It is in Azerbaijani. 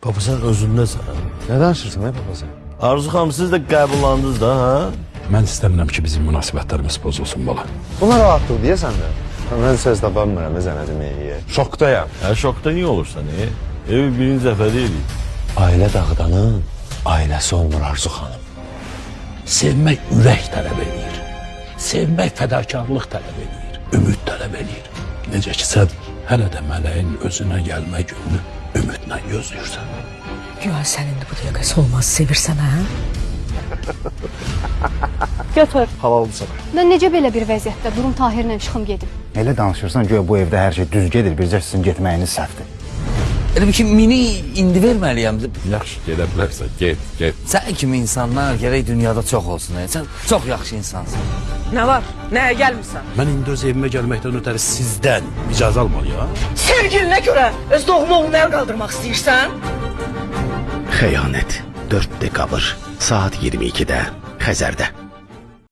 Baba sen özündəsən. Nə danışırsan baba sen? Arzu xanım siz də qəbullandınız da ha? Mən istəmirəm ki, bizim münasibətlərimiz pozulsun bala. Bunlar rahatlıq deyəsən də. Mən söz tapamıram zənəcim iyi. Şokdayam. Şokda niyə olursan? Evi birinci dəfə deyilik. Ailə dağıdanın ailəsi olmur Arzu xanım. Sevmək ürək tələb edir. Sevmək fədakarlıq tələb edir. Ümid tələb edir. Necə ki, sən hələ də mələyin özünə gəlmə gününü ümidlə gözləyirsən. Güya sənin də bu dəqiqəsi olmaz, sevirsən hə? Götür. Halaldır sana. Da necə belə bir vəziyyətdə durum Tahirlə çıxım gedim. Elə danışırsan ki, bu evdə hər şey düz gedir, bircə sizin getməyiniz səhvdir. Elə bir ki, mini indi verməliyəm. Yaxşı, gedə bilərsən, get. Sən kimi insanlar gərək dünyada çox olsun. Sən çox yaxşı insansın. Nə var? Nəyə gəlmirsən? Mən indi öz evimə gəlməkdən ötəri sizdən icazə almalıyam. Sevgilinə görə öz doğma oğlunu əl qaldırmaq istəyirsən? Xəyanət 4 dekabr saat 22-də Xəzərdə.